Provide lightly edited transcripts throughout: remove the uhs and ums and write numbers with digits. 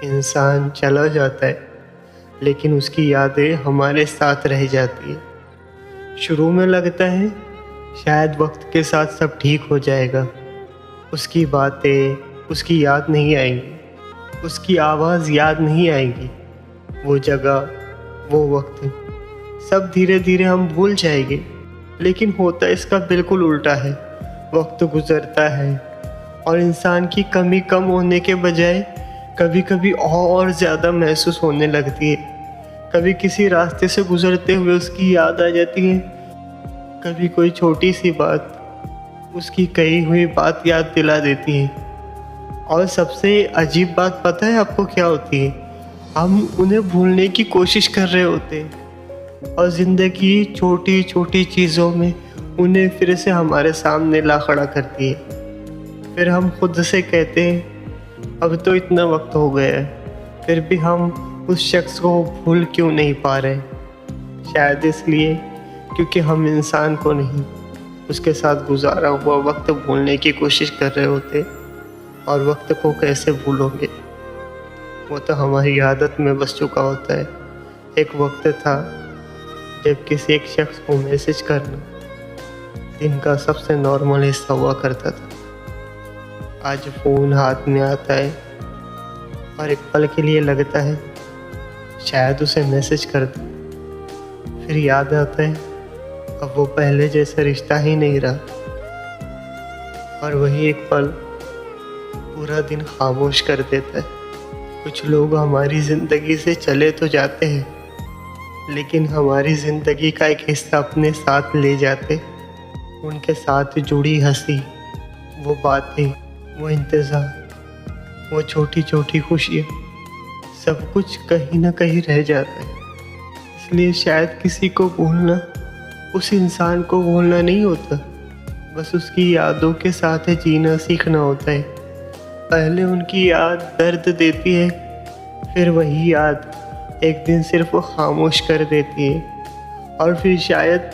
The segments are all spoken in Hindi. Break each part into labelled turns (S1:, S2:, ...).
S1: इंसान चला जाता है लेकिन उसकी यादें हमारे साथ रह जाती है। शुरू में लगता है शायद वक्त के साथ सब ठीक हो जाएगा, उसकी बातें, उसकी याद नहीं आएंगी, उसकी आवाज़ याद नहीं आएगी, वो जगह, वो वक्त, सब धीरे धीरे हम भूल जाएंगे। लेकिन होता इसका बिल्कुल उल्टा है। वक्त गुजरता है और इंसान की कमी कम होने के बजाय कभी कभी और ज़्यादा महसूस होने लगती है। कभी किसी रास्ते से गुजरते हुए उसकी याद आ जाती है, कभी कोई छोटी सी बात उसकी कही हुई बात याद दिला देती है। और सबसे अजीब बात पता है आपको क्या होती है? हम उन्हें भूलने की कोशिश कर रहे होते हैं और ज़िंदगी छोटी छोटी चीज़ों में उन्हें फिर से हमारे सामने ला खड़ा करती है। फिर हम खुद से कहते हैं अब तो इतना वक्त हो गया है, फिर भी हम उस शख्स को भूल क्यों नहीं पा रहे? शायद इसलिए क्योंकि हम इंसान को नहीं, उसके साथ गुजारा हुआ वक्त भूलने की कोशिश कर रहे होते। और वक्त को कैसे भूलोगे, वो तो हमारी आदत में बस चुका होता है। एक वक्त था जब किसी एक शख्स को मैसेज करना दिन का सबसे नॉर्मल हिस्सा हुआ करता था। आज फ़ोन हाथ में आता है और एक पल के लिए लगता है शायद उसे मैसेज कर दूं, फिर याद आता है अब वो पहले जैसा रिश्ता ही नहीं रहा। और वही एक पल पूरा दिन खामोश कर देता है। कुछ लोग हमारी ज़िंदगी से चले तो जाते हैं लेकिन हमारी ज़िंदगी का एक हिस्सा अपने साथ ले जाते। उनके साथ जुड़ी हंसी, वो बातें, वो इंतज़ार, वो छोटी छोटी खुशियाँ, सब कुछ कहीं ना कहीं रह जाता है। इसलिए शायद किसी को भूलना उस इंसान को भूलना नहीं होता, बस उसकी यादों के साथ जीना सीखना होता है। पहले उनकी याद दर्द देती है, फिर वही याद एक दिन सिर्फ खामोश कर देती है। और फिर शायद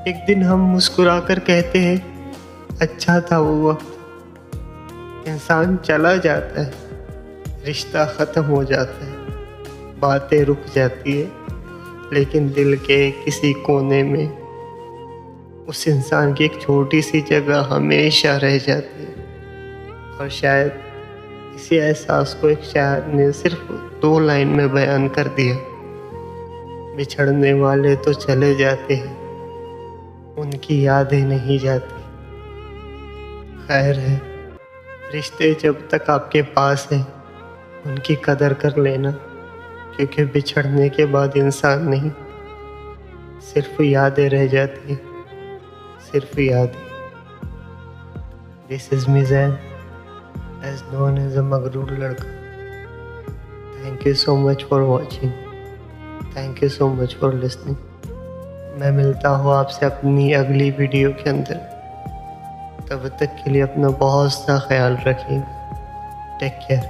S1: एक दिन हम मुस्कुरा कर कहते हैं अच्छा था वो वक्त। इंसान चला जाता है, रिश्ता ख़त्म हो जाता है, बातें रुक जाती है, लेकिन दिल के किसी कोने में उस इंसान की एक छोटी सी जगह हमेशा रह जाती है। और शायद इसी एहसास को एक शायर ने सिर्फ 2 लाइन में बयान कर दिया, बिछड़ने वाले तो चले जाते हैं, उनकी यादें नहीं जाती। खैर है, रिश्ते जब तक आपके पास हैं उनकी कदर कर लेना, क्योंकि बिछड़ने के बाद इंसान नहीं, सिर्फ यादें रह जाती हैं, सिर्फ यादें। This is Meezan, as known as a मगरूर लड़का। Thank you so much for watching. Thank you so much for listening. मैं मिलता हूँ आपसे अपनी अगली वीडियो के अंदर। तब तक के लिए अपना बहुत सा ख्याल रखिए। Take care.